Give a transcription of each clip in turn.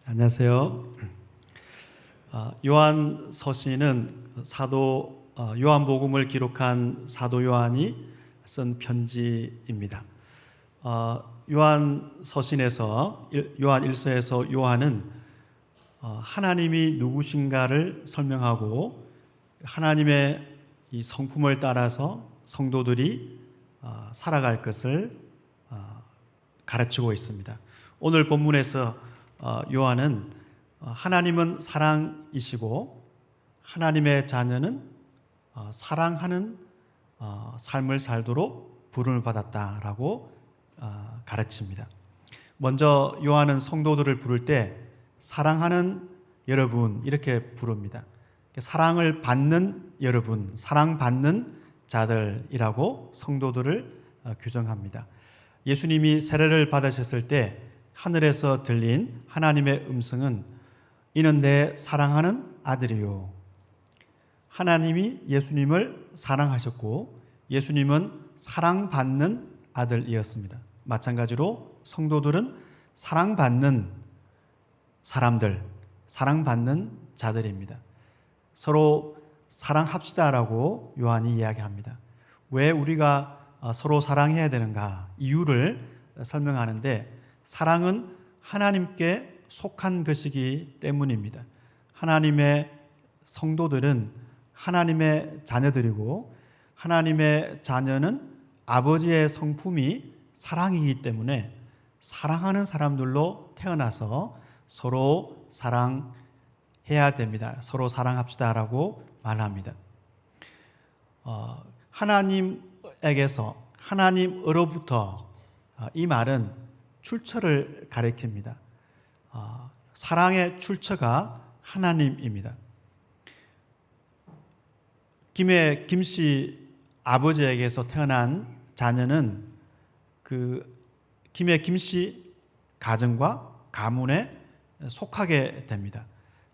안녕하세요. 요한 서신은 사도 요한복음을 기록한 사도 요한이 쓴 편지입니다. 요한 서신에서 요한 1서에서 요한은 하나님이 누구신가를 설명하고 하나님의 이 성품을 따라서 성도들이 살아갈 것을 가르치고 있습니다. 오늘 본문에서 요한은 하나님은 사랑이시고 하나님의 자녀는 사랑하는 삶을 살도록 부름을 받았다라고 가르칩니다. 먼저 요한은 성도들을 부를 때 사랑하는 여러분 이렇게 부릅니다. 사랑을 받는 여러분, 사랑받는 자들이라고 성도들을 규정합니다. 예수님이 세례를 받으셨을 때 하늘에서 들린 하나님의 음성은 이는 내 사랑하는 아들이요. 하나님이 예수님을 사랑하셨고 예수님은 사랑받는 아들이었습니다. 마찬가지로 성도들은 사랑받는 사람들, 사랑받는 자들입니다. 서로 사랑합시다라고 요한이 이야기합니다. 왜 우리가 서로 사랑해야 되는가? 이유를 설명하는데 사랑은 하나님께 속한 것이기 때문입니다. 하나님의 성도들은 하나님의 자녀들이고 하나님의 자녀는 아버지의 성품이 사랑이기 때문에 사랑하는 사람들로 태어나서 서로 사랑해야 됩니다. 서로 사랑합시다라고 말합니다. 하나님에게서 하나님으로부터 이 말은 출처를 가리킵니다. 사랑의 출처가 하나님입니다. 김씨 아버지에게서 태어난 자녀는 김씨 가정과 가문에 속하게 됩니다.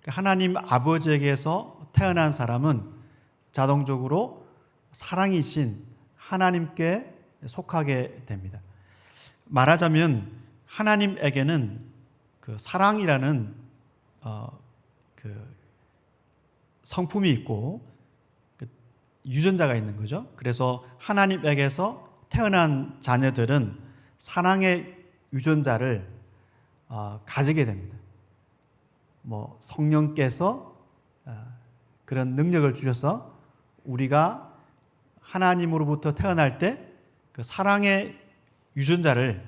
하나님 아버지에게서 태어난 사람은 자동적으로 사랑이신 하나님께 속하게 됩니다. 말하자면 하나님에게는 그 사랑이라는 성품이 있고 유전자가 있는 거죠. 그래서 하나님에게서 태어난 자녀들은 사랑의 유전자를 가지게 됩니다. 성령께서 그런 능력을 주셔서 우리가 하나님으로부터 태어날 때 그 사랑의 유전자를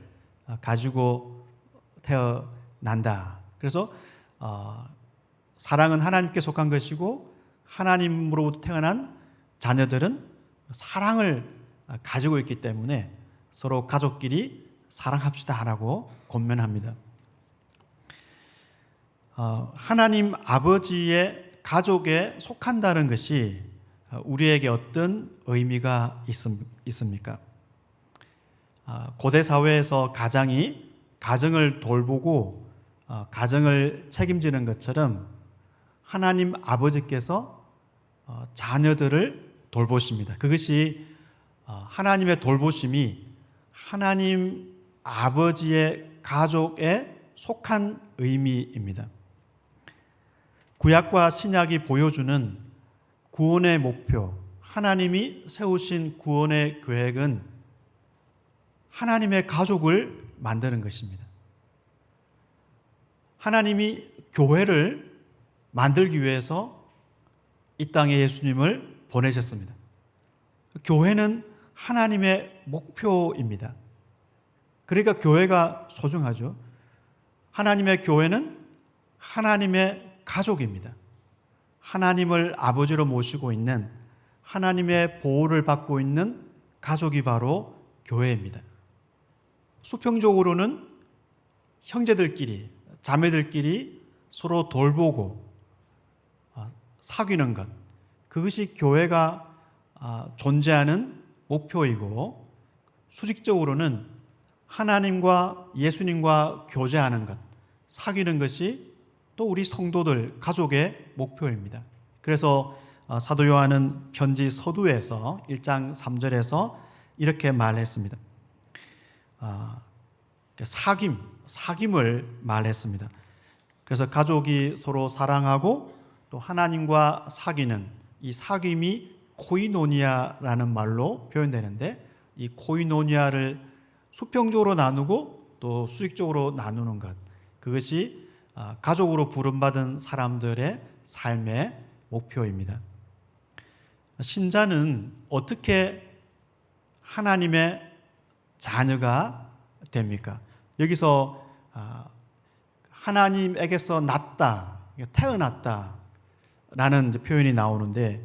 가지고 태어난다. 그래서 사랑은 하나님께 속한 것이고 하나님으로부터 태어난 자녀들은 사랑을 가지고 있기 때문에 서로 가족끼리 사랑합시다라고 권면합니다. 하나님 아버지의 가족에 속한다는 것이 우리에게 어떤 의미가 있습니까? 고대 사회에서 가장이 가정을 돌보고 가정을 책임지는 것처럼 하나님 아버지께서 자녀들을 돌보십니다. 그것이 하나님의 돌보심이 하나님 아버지의 가족에 속한 의미입니다. 구약과 신약이 보여주는 구원의 목표, 하나님이 세우신 구원의 계획은 하나님의 가족을 만드는 것입니다. 하나님이 교회를 만들기 위해서 이 땅에 예수님을 보내셨습니다. 교회는 하나님의 목표입니다. 그러니까 교회가 소중하죠. 하나님의 교회는 하나님의 가족입니다. 하나님을 아버지로 모시고 있는 하나님의 보호를 받고 있는 가족이 바로 교회입니다. 수평적으로는 형제들끼리, 자매들끼리 서로 돌보고 사귀는 것, 그것이 교회가 존재하는 목표이고, 수직적으로는 하나님과 예수님과 교제하는 것, 사귀는 것이 또 우리 성도들, 가족의 목표입니다. 그래서 사도 요한은 편지 서두에서 1장 3절에서 이렇게 말했습니다. 사귐을 말했습니다. 그래서 가족이 서로 사랑하고 또 하나님과 사귀는 이 사귐이 코이노니아라는 말로 표현되는데, 이 코이노니아를 수평적으로 나누고 또 수직적으로 나누는 것, 그것이 가족으로 부름받은 사람들의 삶의 목표입니다. 신자는 어떻게 하나님의 자녀가 됩니까? 여기서 하나님에게서 났다, 태어났다 라는 표현이 나오는데,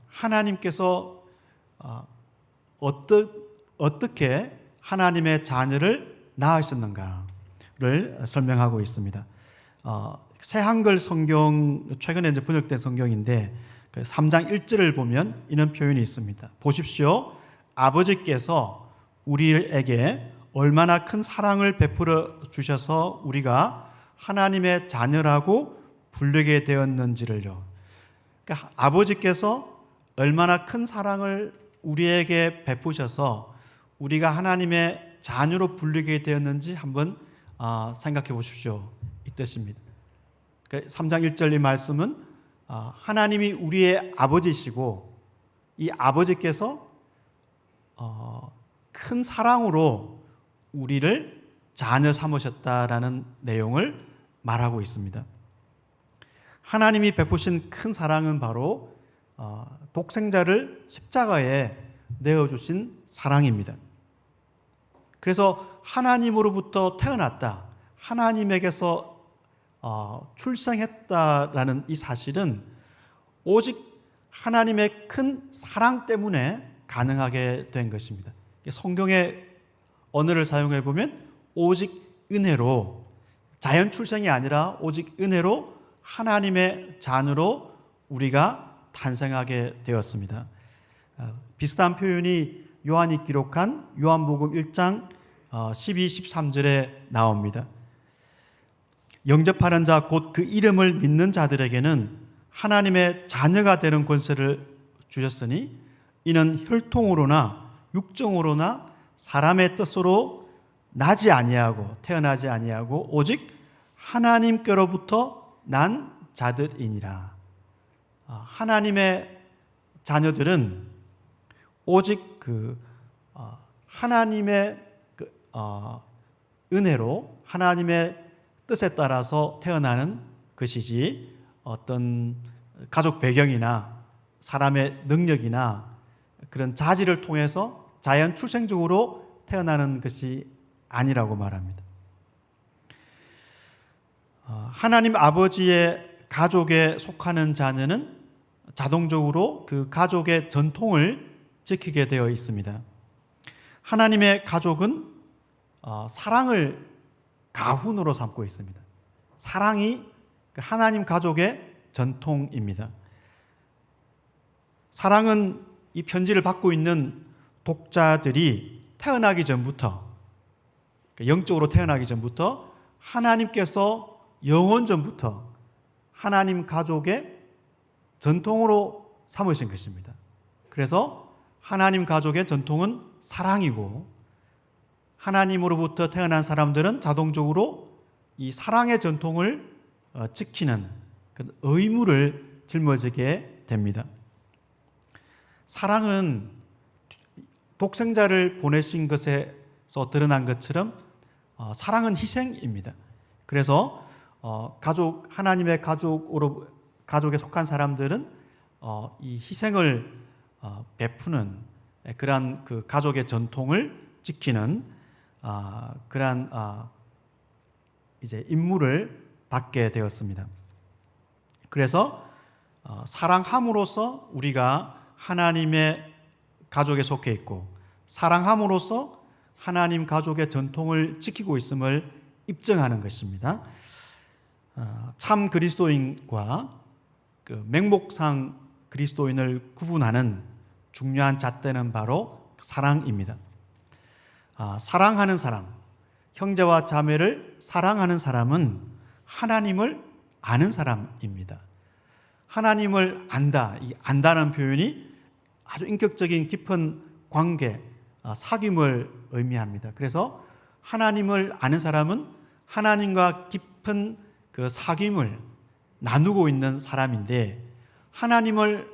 하나님께서 어떻게 하나님의 자녀를 낳으셨는가를 설명하고 있습니다. 새 한글 성경, 최근에 이제 번역된 성경인데 3장 1절을 보면 이런 표현이 있습니다. 보십시오. 아버지께서 우리에게 얼마나 큰 사랑을 베풀어 주셔서 우리가 하나님의 자녀라고 부르게 되었는지를요. 그러니까 아버지께서 얼마나 큰 사랑을 우리에게 베푸셔서 우리가 하나님의 자녀로 불리게 되었는지 한번 생각해 보십시오. 이 뜻입니다. 3장 1절 이 말씀은 하나님이 우리의 아버지시고 이 아버지께서 큰 사랑으로 우리를 자녀 삼으셨다라는 내용을 말하고 있습니다. 하나님이 베푸신 큰 사랑은 바로 독생자를 십자가에 내어주신 사랑입니다. 그래서 하나님으로부터 태어났다, 하나님에게서 출생했다라는 이 사실은 오직 하나님의 큰 사랑 때문에 가능하게 된 것입니다. 성경의 언어를 사용해 보면 오직 은혜로, 자연 출생이 아니라 오직 은혜로 하나님의 자녀로 우리가 탄생하게 되었습니다. 비슷한 표현이 요한이 기록한 요한복음 1장 12, 13절에 나옵니다. 영접하는 자 곧 그 이름을 믿는 자들에게는 하나님의 자녀가 되는 권세를 주셨으니 이는 혈통으로나 육정으로나 사람의 뜻으로 태어나지 아니하고 오직 하나님께로부터 난 자들이니라. 하나님의 자녀들은 오직 하나님의 은혜로 하나님의 뜻에 따라서 태어나는 것이지 어떤 가족 배경이나 사람의 능력이나 그런 자질을 통해서 자연 출생적으로 태어나는 것이 아니라고 말합니다. 하나님 아버지의 가족에 속하는 자녀는 자동적으로 그 가족의 전통을 지키게 되어 있습니다. 하나님의 가족은 사랑을 가훈으로 삼고 있습니다. 사랑이 하나님 가족의 전통입니다. 사랑은 이 편지를 받고 있는 독자들이 태어나기 전부터, 영적으로 태어나기 전부터 하나님께서 영원 전부터 하나님 가족의 전통으로 삼으신 것입니다. 그래서 하나님 가족의 전통은 사랑이고 하나님으로부터 태어난 사람들은 자동적으로 이 사랑의 전통을 지키는 그 의무를 짊어지게 됩니다. 사랑은 독생자를 보내신 것에서 드러난 것처럼 사랑은 희생입니다. 그래서 하나님의 가족에 속한 사람들은 이 희생을 베푸는 그러한 그 가족의 전통을 지키는 그러한 이제 임무를 받게 되었습니다. 그래서 사랑함으로써 우리가 하나님의 가족에 속해 있고 사랑함으로써 하나님 가족의 전통을 지키고 있음을 입증하는 것입니다. 참 그리스도인과 그 맹목상 그리스도인을 구분하는 중요한 잣대는 바로 사랑입니다. 사랑하는 사람, 형제와 자매를 사랑하는 사람은 하나님을 아는 사람입니다. 하나님을 안다, 이 안다는 표현이 아주 인격적인 깊은 관계, 사귐을 의미합니다. 그래서 하나님을 아는 사람은 하나님과 깊이 깊은 그 사귐을 나누고 있는 사람인데, 하나님을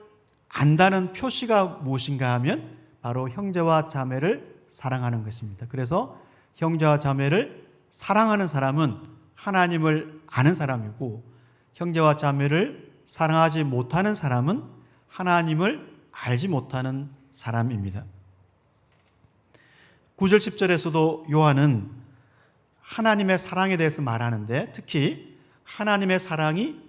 안다는 표시가 무엇인가 하면 바로 형제와 자매를 사랑하는 것입니다. 그래서 형제와 자매를 사랑하는 사람은 하나님을 아는 사람이고, 형제와 자매를 사랑하지 못하는 사람은 하나님을 알지 못하는 사람입니다. 9절 10절에서도 요한은 하나님의 사랑에 대해서 말하는데, 특히 하나님의 사랑이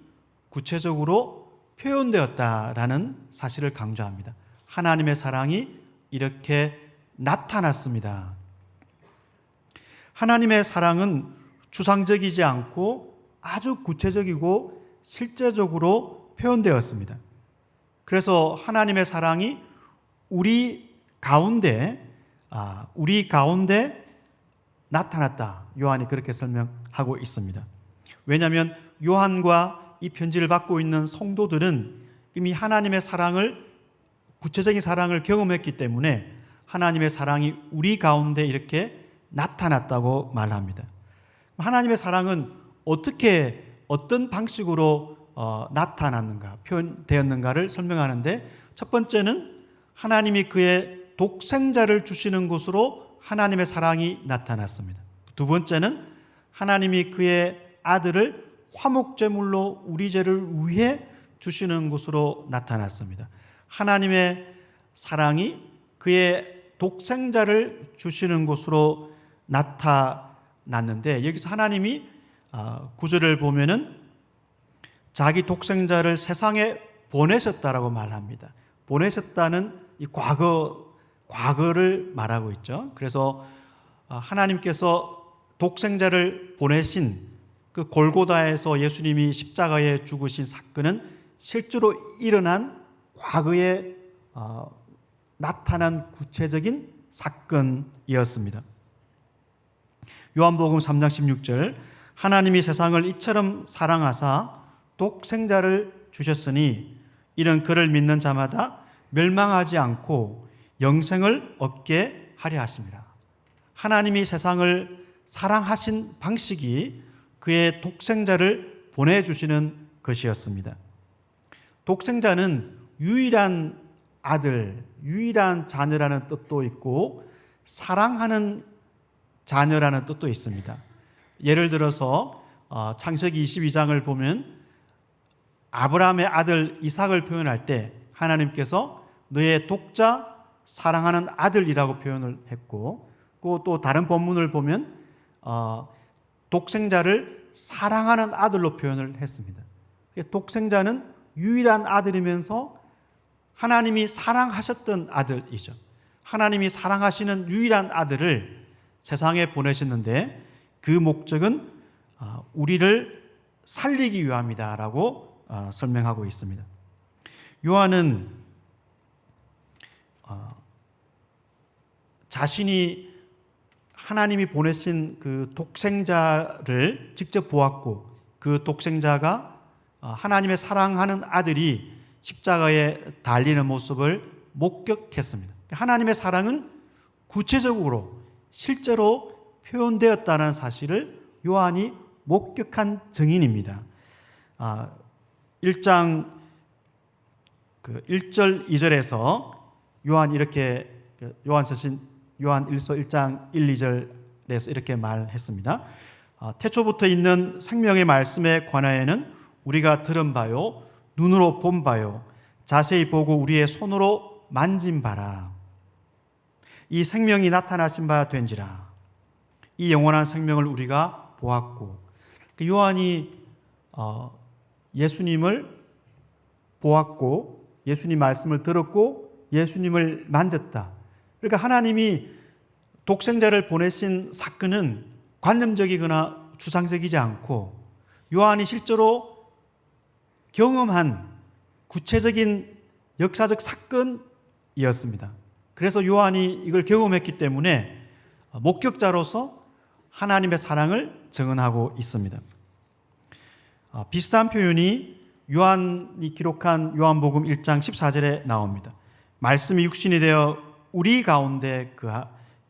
구체적으로 표현되었다라는 사실을 강조합니다. 하나님의 사랑이 이렇게 나타났습니다. 하나님의 사랑은 추상적이지 않고 아주 구체적이고 실제적으로 표현되었습니다. 그래서 하나님의 사랑이 우리 가운데 나타났다. 요한이 그렇게 설명하고 있습니다. 왜냐하면 요한과 이 편지를 받고 있는 성도들은 이미 하나님의 사랑을, 구체적인 사랑을 경험했기 때문에 하나님의 사랑이 우리 가운데 이렇게 나타났다고 말합니다. 하나님의 사랑은 어떤 방식으로 나타났는가, 표현되었는가를 설명하는데, 첫 번째는 하나님이 그의 독생자를 주시는 것으로 하나님의 사랑이 나타났습니다. 두 번째는 하나님이 그의 아들을 화목제물로 우리 죄를 위해 주시는 것으로 나타났습니다. 하나님의 사랑이 그의 독생자를 주시는 것으로 나타났는데, 여기서 하나님이 구절을 보면은 자기 독생자를 세상에 보내셨다라고 말합니다. 보내셨다는 이 과거를 말하고 있죠. 그래서 하나님께서 독생자를 보내신 그 골고다에서 예수님이 십자가에 죽으신 사건은 실제로 일어난 과거에 나타난 구체적인 사건이었습니다. 요한복음 3장 16절, 하나님이 세상을 이처럼 사랑하사 독생자를 주셨으니 이는 그를 믿는 자마다 멸망하지 않고 영생을 얻게 하려 하심이라. 하나님이 세상을 사랑하신 방식이 그의 독생자를 보내주시는 것이었습니다. 독생자는 유일한 아들, 유일한 자녀라는 뜻도 있고 사랑하는 자녀라는 뜻도 있습니다. 예를 들어서 창세기 22장을 보면 아브라함의 아들 이삭을 표현할 때 하나님께서 너의 독자 사랑하는 아들이라고 표현을 했고, 또 다른 본문을 보면 독생자를 사랑하는 아들로 표현을 했습니다. 독생자는 유일한 아들이면서 하나님이 사랑하셨던 아들이죠. 하나님이 사랑하시는 유일한 아들을 세상에 보내셨는데 그 목적은 우리를 살리기 위함이다라고 설명하고 있습니다. 요한은 자신이 하나님이 보내신 그 독생자를 직접 보았고, 그 독생자가 하나님의 사랑하는 아들이 십자가에 달리는 모습을 목격했습니다. 하나님의 사랑은 구체적으로 실제로 표현되었다는 사실을 요한이 목격한 증인입니다. 1장 1절 2절에서 요한 이렇게 요한1서 1장 1, 2절에서 이렇게 말했습니다. 태초부터 있는 생명의 말씀에 관하여는 우리가 들은 바요, 눈으로 본 바요, 자세히 보고 우리의 손으로 만진 바라. 이 생명이 나타나신 바 된지라. 이 영원한 생명을 우리가 보았고. 요한이 예수님을 보았고, 예수님 말씀을 들었고, 예수님을 만졌다. 그러니까 하나님이 독생자를 보내신 사건은 관념적이거나 추상적이지 않고 요한이 실제로 경험한 구체적인 역사적 사건이었습니다. 그래서 요한이 이걸 경험했기 때문에 목격자로서 하나님의 사랑을 증언하고 있습니다. 비슷한 표현이 요한이 기록한 요한복음 1장 14절에 나옵니다. 말씀이 육신이 되어 우리 가운데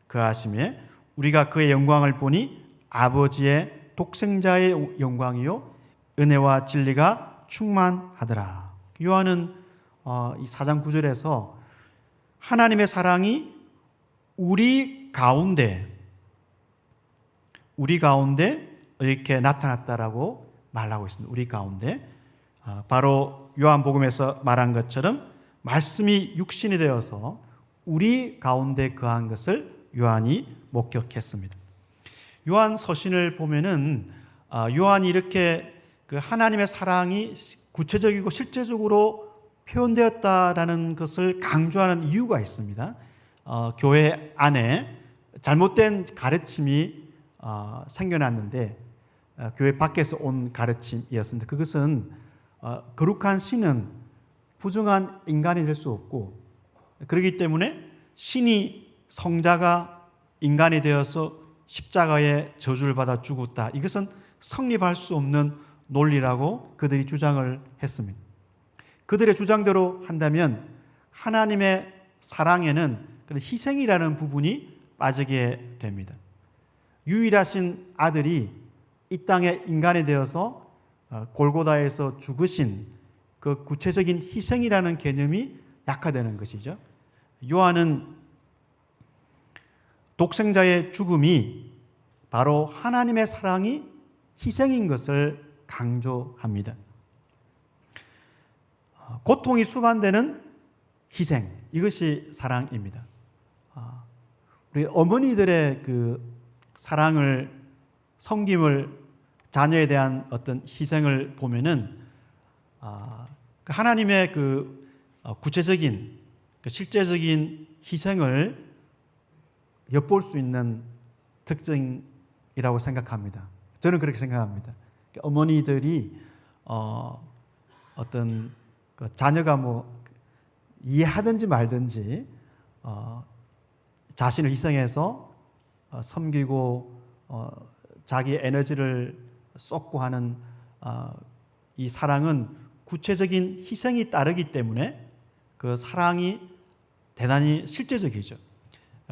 거하심에 우리가 그의 영광을 보니 아버지의 독생자의 영광이요 은혜와 진리가 충만하더라. 요한은 이 4장 9절에서 하나님의 사랑이 우리 가운데 이렇게 나타났다라고 말하고 있습니다. 우리 가운데 바로 요한복음에서 말한 것처럼 말씀이 육신이 되어서 우리 가운데 거한 것을 요한이 목격했습니다. 요한 서신을 보면은 요한이 이렇게 그 하나님의 사랑이 구체적이고 실제적으로 표현되었다라는 것을 강조하는 이유가 있습니다. 교회 안에 잘못된 가르침이 생겨났는데 교회 밖에서 온 가르침이었습니다. 그것은 거룩한 신은 부정한 인간이 될 수 없고, 그렇기 때문에 신이 성자가 인간이 되어서 십자가의 저주를 받아 죽었다, 이것은 성립할 수 없는 논리라고 그들이 주장을 했습니다. 그들의 주장대로 한다면 하나님의 사랑에는 그런 희생이라는 부분이 빠지게 됩니다. 유일하신 아들이 이 땅에 인간이 되어서 골고다에서 죽으신 그 구체적인 희생이라는 개념이 약화되는 것이죠. 요한은 독생자의 죽음이 바로 하나님의 사랑이 희생인 것을 강조합니다. 고통이 수반되는 희생, 이것이 사랑입니다. 우리 어머니들의 그 사랑을, 섬김을, 자녀에 대한 어떤 희생을 보면은 하나님의 그 구체적인, 그 실제적인 희생을 엿볼 수 있는 특징이라고 생각합니다. 저는 그렇게 생각합니다. 어머니들이 어떤 그 자녀가 뭐 이해하든지 말든지 자신을 희생해서 섬기고 자기 에너지를 쏟고 하는 이 사랑은 구체적인 희생이 따르기 때문에 그 사랑이 대단히 실제적이죠.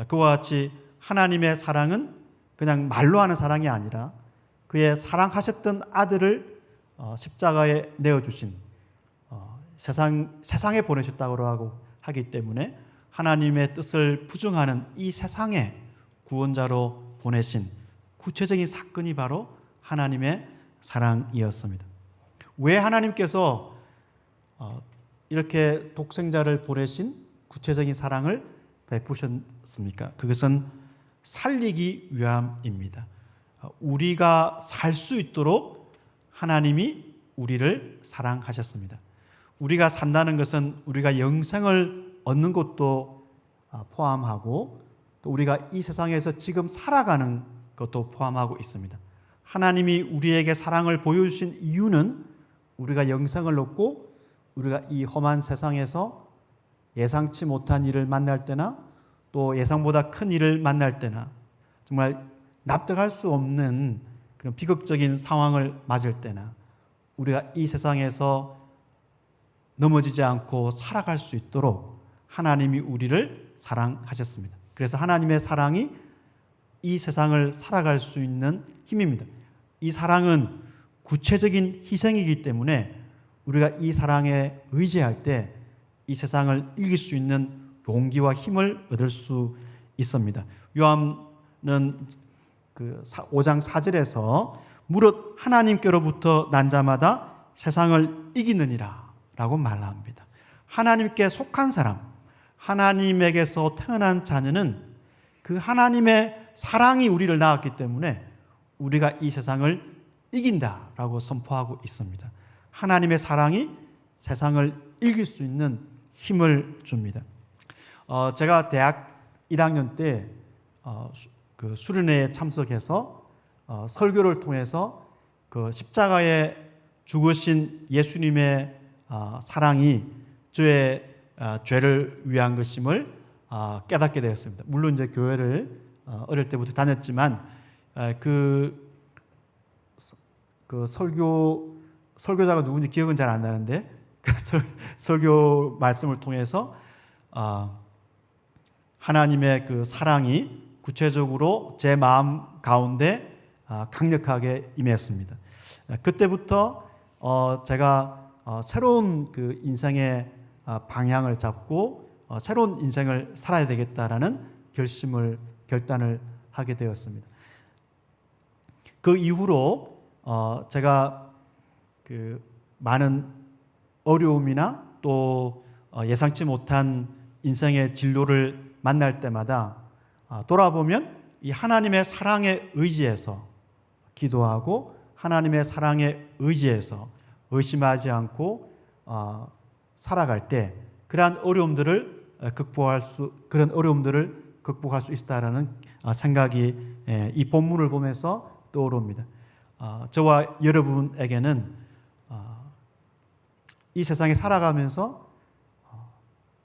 그와 같이 하나님의 사랑은 그냥 말로 하는 사랑이 아니라 그의 사랑하셨던 아들을 십자가에 내어주신 세상에 보내셨다고 하기 때문에 하나님의 뜻을 부정하는 이 세상에 구원자로 보내신 구체적인 사건이 바로 하나님의 사랑이었습니다. 왜 하나님께서 이렇게 독생자를 보내신 구체적인 사랑을 베푸셨습니까? 그것은 살리기 위함입니다. 우리가 살 수 있도록 하나님이 우리를 사랑하셨습니다. 우리가 산다는 것은 우리가 영생을 얻는 것도 포함하고 또 우리가 이 세상에서 지금 살아가는 것도 포함하고 있습니다. 하나님이 우리에게 사랑을 보여주신 이유는 우리가 영생을 얻고 우리가 이 험한 세상에서 예상치 못한 일을 만날 때나 또 예상보다 큰 일을 만날 때나 정말 납득할 수 없는 그런 비극적인 상황을 맞을 때나 우리가 이 세상에서 넘어지지 않고 살아갈 수 있도록 하나님이 우리를 사랑하셨습니다. 그래서 하나님의 사랑이 이 세상을 살아갈 수 있는 힘입니다. 이 사랑은 구체적인 희생이기 때문에 우리가 이 사랑에 의지할 때 이 세상을 이길 수 있는 용기와 힘을 얻을 수 있습니다. 요한은 그 5장 4절에서 무릇 하나님께로부터 난 자마다 세상을 이기느니라 라고 말합니다. 하나님께 속한 사람, 하나님에게서 태어난 자녀는 그 하나님의 사랑이 우리를 낳았기 때문에 우리가 이 세상을 이긴다라고 선포하고 있습니다. 하나님의 사랑이 세상을 이길 수 있는 힘을 줍니다. 제가 대학 1학년 때 그 수련회에 참석해서 설교를 통해서 그 십자가에 죽으신 예수님의 사랑이 저의 죄를 위한 것임을 깨닫게 되었습니다. 물론 이제 교회를 어릴 때부터 다녔지만 그 설교자가 누군지 기억은 잘 안 나는데 그 설교 말씀을 통해서 하나님의 그 사랑이 구체적으로 제 마음 가운데 강력하게 임했습니다. 그때부터 제가 새로운 그 인생의 방향을 잡고 새로운 인생을 살아야 되겠다라는 결단을 하게 되었습니다. 그 이후로 제가 그 많은 어려움이나 또 예상치 못한 인생의 진로를 만날 때마다 돌아보면 이 하나님의 사랑에 의지해서 기도하고 하나님의 사랑에 의지해서 의심하지 않고 살아갈 때 그런 어려움들을 극복할 수 있다라는 생각이 이 본문을 보면서 떠오릅니다. 저와 여러분에게는 이 세상에 살아가면서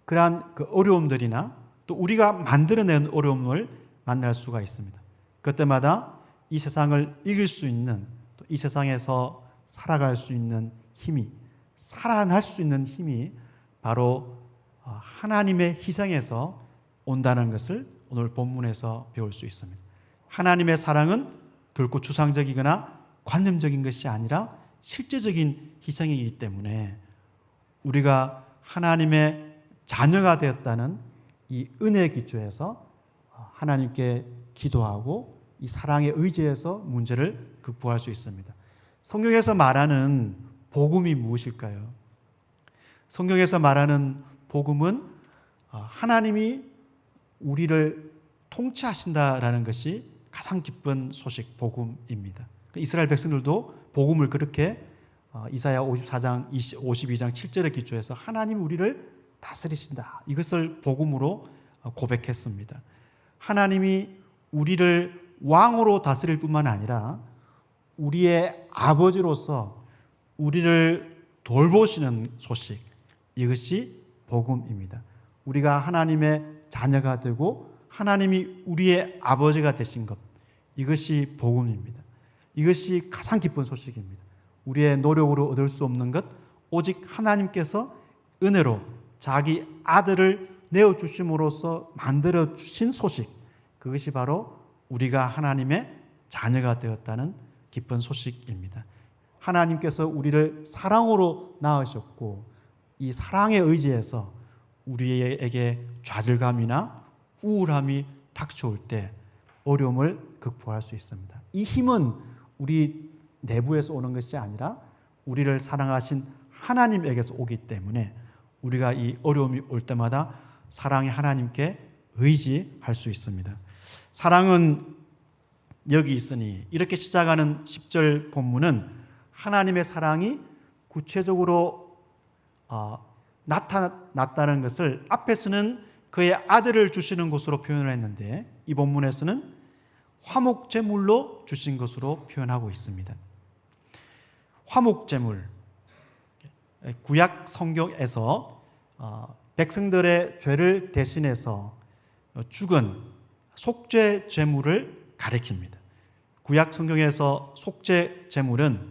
그러한 그 어려움들이나 또 우리가 만들어낸 어려움을 만날 수가 있습니다. 그때마다 이 세상을 이길 수 있는, 또 이 세상에서 살아갈 수 있는 힘이, 살아날 수 있는 힘이 바로 하나님의 희생에서 온다는 것을 오늘 본문에서 배울 수 있습니다. 하나님의 사랑은 결코 추상적이거나 관념적인 것이 아니라 실제적인 희생이기 때문에 우리가 하나님의 자녀가 되었다는 이 은혜 기초에서 하나님께 기도하고 이 사랑에 의지해서 문제를 극복할 수 있습니다. 성경에서 말하는 복음이 무엇일까요? 성경에서 말하는 복음은 하나님이 우리를 통치하신다라는 것이 가장 기쁜 소식, 복음입니다. 이스라엘 백성들도 복음을 그렇게 이사야 52장 7절에 기초해서 하나님 우리를 다스리신다, 이것을 복음으로 고백했습니다. 하나님이 우리를 왕으로 다스릴 뿐만 아니라 우리의 아버지로서 우리를 돌보시는 소식, 이것이 복음입니다. 우리가 하나님의 자녀가 되고 하나님이 우리의 아버지가 되신 것, 이것이 복음입니다. 이것이 가장 기쁜 소식입니다. 우리의 노력으로 얻을 수 없는 것, 오직 하나님께서 은혜로 자기 아들을 내어주심으로써 만들어주신 소식, 그것이 바로 우리가 하나님의 자녀가 되었다는 기쁜 소식입니다. 하나님께서 우리를 사랑으로 낳으셨고 이 사랑에 의지해서 우리에게 좌절감이나 우울함이 닥쳐올 때 어려움을 극복할 수 있습니다. 이 힘은 우리 내부에서 오는 것이 아니라 우리를 사랑하신 하나님에게서 오기 때문에 우리가 이 어려움이 올 때마다 사랑의 하나님께 의지할 수 있습니다. 사랑은 여기 있으니, 이렇게 시작하는 10절 본문은 하나님의 사랑이 구체적으로 나타났다는 것을 앞에서는 그의 아들을 주시는 것으로 표현을 했는데 이 본문에서는 화목제물로 주신 것으로 표현하고 있습니다. 화목제물, 구약 성경에서 백성들의 죄를 대신해서 죽은 속죄 제물을 가리킵니다. 구약 성경에서 속죄 제물은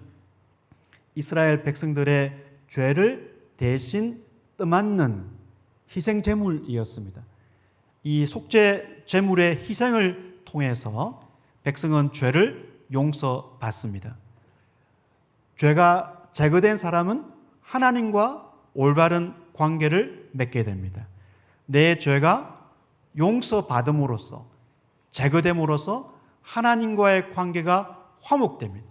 이스라엘 백성들의 죄를 대신 떠맡는 희생 제물이었습니다. 이 속죄 제물의 희생을 통해서 백성은 죄를 용서받습니다. 죄가 제거된 사람은 하나님과 올바른 관계를 맺게 됩니다. 내 죄가 용서받음으로써, 제거됨으로써 하나님과의 관계가 화목됩니다.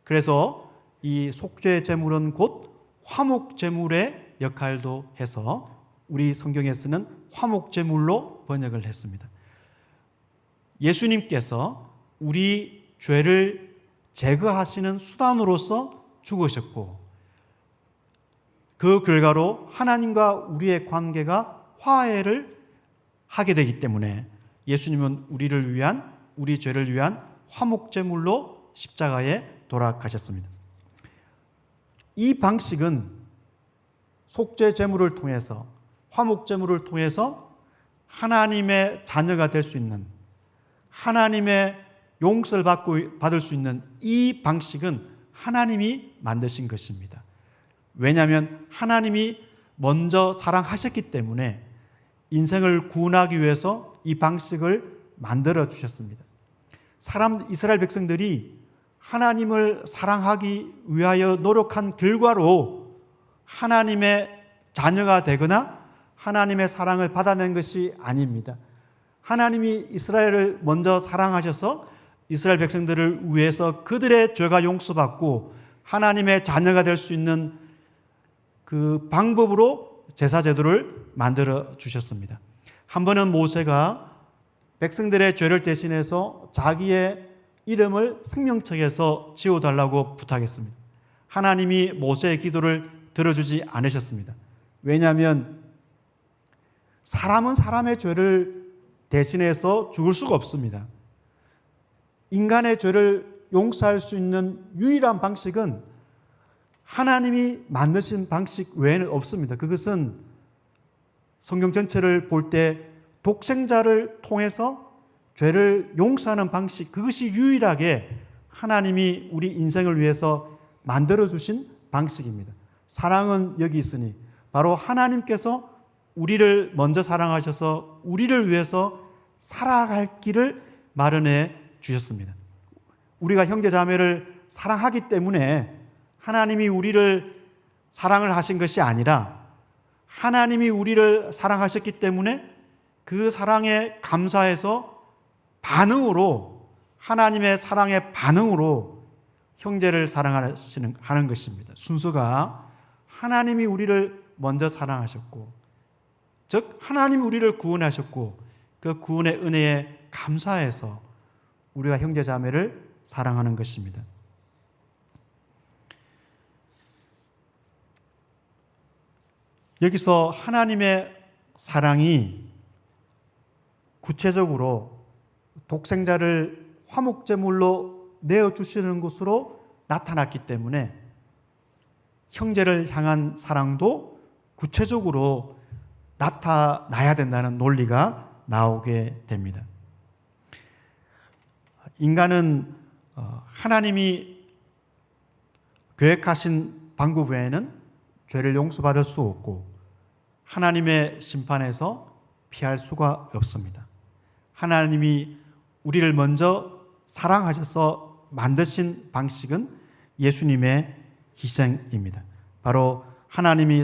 그래서 이 속죄 제물은 곧 화목 제물의 역할도 해서 우리 성경에서는 화목 제물로 번역을 했습니다. 예수님께서 우리 죄를 제거하시는 수단으로서 죽으셨고 그 결과로 하나님과 우리의 관계가 화해를 하게 되기 때문에 예수님은 우리 죄를 위한 화목제물로 십자가에 돌아가셨습니다. 이 방식은 속죄제물을 통해서, 화목제물을 통해서 하나님의 자녀가 될 수 있는, 하나님의 용서를 받을 수 있는 이 방식은 하나님이 만드신 것입니다. 왜냐하면 하나님이 먼저 사랑하셨기 때문에 인생을 구원하기 위해서 이 방식을 만들어 주셨습니다. 이스라엘 백성들이 하나님을 사랑하기 위하여 노력한 결과로 하나님의 자녀가 되거나 하나님의 사랑을 받아낸 것이 아닙니다. 하나님이 이스라엘을 먼저 사랑하셔서 이스라엘 백성들을 위해서 그들의 죄가 용서받고 하나님의 자녀가 될 수 있는 그 방법으로 제사 제도를 만들어 주셨습니다. 한 번은 모세가 백성들의 죄를 대신해서 자기의 이름을 생명책에서 지워달라고 부탁했습니다. 하나님이 모세의 기도를 들어주지 않으셨습니다. 왜냐하면 사람은 사람의 죄를 대신해서 죽을 수가 없습니다. 인간의 죄를 용서할 수 있는 유일한 방식은 하나님이 만드신 방식 외에는 없습니다. 그것은 성경 전체를 볼 때 독생자를 통해서 죄를 용서하는 방식, 그것이 유일하게 하나님이 우리 인생을 위해서 만들어주신 방식입니다. 사랑은 여기 있으니 바로 하나님께서 우리를 먼저 사랑하셔서 우리를 위해서 살아갈 길을 마련해 주셨습니다. 우리가 형제 자매를 사랑하기 때문에 하나님이 우리를 사랑을 하신 것이 아니라 하나님이 우리를 사랑하셨기 때문에 그 사랑에 감사해서 반응으로 하나님의 사랑의 반응으로 형제를 사랑하는 것입니다. 순서가 하나님이 우리를 먼저 사랑하셨고 즉 하나님이 우리를 구원하셨고 그 구원의 은혜에 감사해서 우리가 형제 자매를 사랑하는 것입니다. 여기서 하나님의 사랑이 구체적으로 독생자를 화목제물로 내어주시는 것으로 나타났기 때문에 형제를 향한 사랑도 구체적으로 나타나야 된다는 논리가 나오게 됩니다. 인간은 하나님이 계획하신 방법 외에는 죄를 용서받을 수 없고 하나님의 심판에서 피할 수가 없습니다. 하나님이 우리를 먼저 사랑하셔서 만드신 방식은 예수님의 희생입니다. 바로 하나님이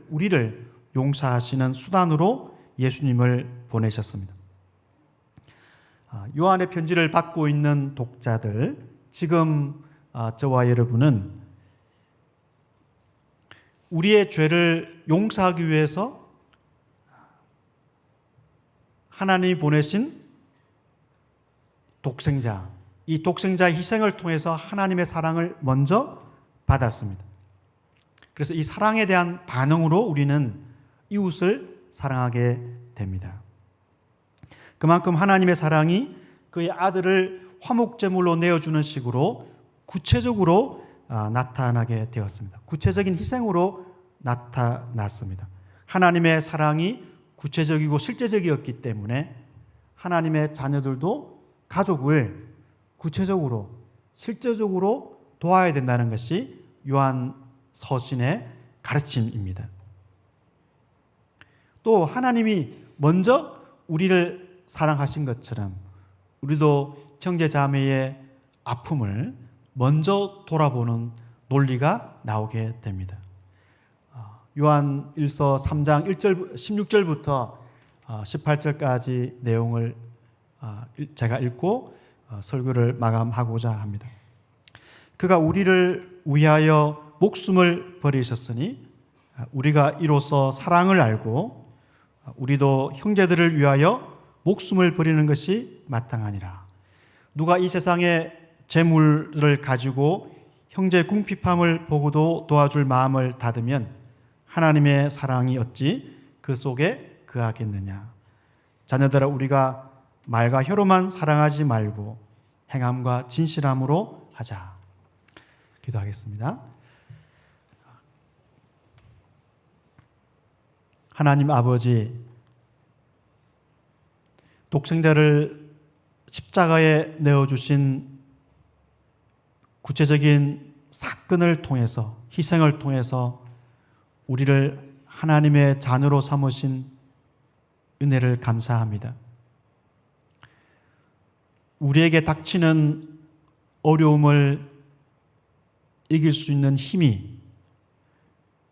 우리를 용서하시는 수단으로 예수님을 보내셨습니다. 요한의 편지를 받고 있는 독자들, 지금 저와 여러분은 우리의 죄를 용서하기 위해서 하나님이 보내신 독생자, 이 독생자의 희생을 통해서 하나님의 사랑을 먼저 받았습니다. 그래서 이 사랑에 대한 반응으로 우리는 이웃을 사랑하게 됩니다. 그만큼 하나님의 사랑이 그의 아들을 화목제물로 내어주는 식으로 구체적으로 나타나게 되었습니다. 구체적인 희생으로 나타났습니다. 하나님의 사랑이 구체적이고 실제적이었기 때문에 하나님의 자녀들도 가족을 구체적으로 실제적으로 도와야 된다는 것이 요한 서신의 가르침입니다. 또 하나님이 먼저 우리를 사랑하신 것처럼 우리도 형제 자매의 아픔을 먼저 돌아보는 논리가 나오게 됩니다. 요한 1서 3장 16절부터 18절까지 내용을 제가 읽고 설교를 마감하고자 합니다. 그가 우리를 위하여 목숨을 버리셨으니 우리가 이로써 사랑을 알고 우리도 형제들을 위하여 목숨을 버리는 것이 마땅하니라. 누가 이 세상의 재물을 가지고 형제의 궁핍함을 보고도 도와줄 마음을 닫으면 하나님의 사랑이 어찌 그 속에 거하겠느냐. 자녀들아, 우리가 말과 혀로만 사랑하지 말고 행함과 진실함으로 하자. 기도하겠습니다. 하나님 아버지, 독생자를 십자가에 내어주신 구체적인 사건을 통해서, 희생을 통해서 우리를 하나님의 자녀로 삼으신 은혜를 감사합니다. 우리에게 닥치는 어려움을 이길 수 있는 힘이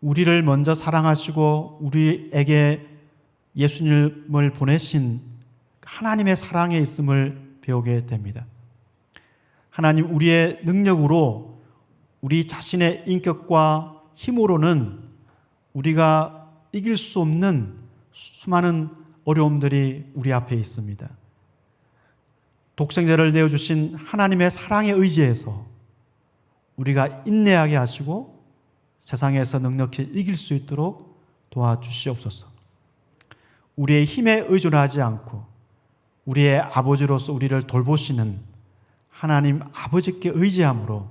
우리를 먼저 사랑하시고 우리에게 예수님을 보내신 하나님의 사랑에 있음을 배우게 됩니다. 하나님, 우리의 능력으로 우리 자신의 인격과 힘으로는 우리가 이길 수 없는 수많은 어려움들이 우리 앞에 있습니다. 독생자를 내어주신 하나님의 사랑에 의지해서 우리가 인내하게 하시고 세상에서 넉넉히 이길 수 있도록 도와주시옵소서. 우리의 힘에 의존하지 않고 우리의 아버지로서 우리를 돌보시는 하나님 아버지께 의지함으로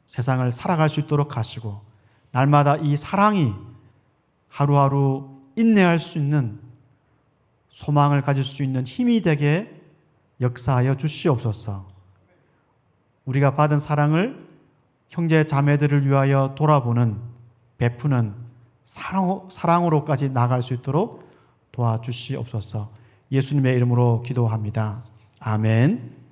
세상을 살아갈 수 있도록 하시고 날마다 이 사랑이 하루하루 인내할 수 있는 소망을 가질 수 있는 힘이 되게 역사하여 주시옵소서. 우리가 받은 사랑을 형제 자매들을 위하여 돌아보는 베푸는 사랑으로까지 나아갈 수 있도록 도와주시옵소서. 예수님의 이름으로 기도합니다. 아멘.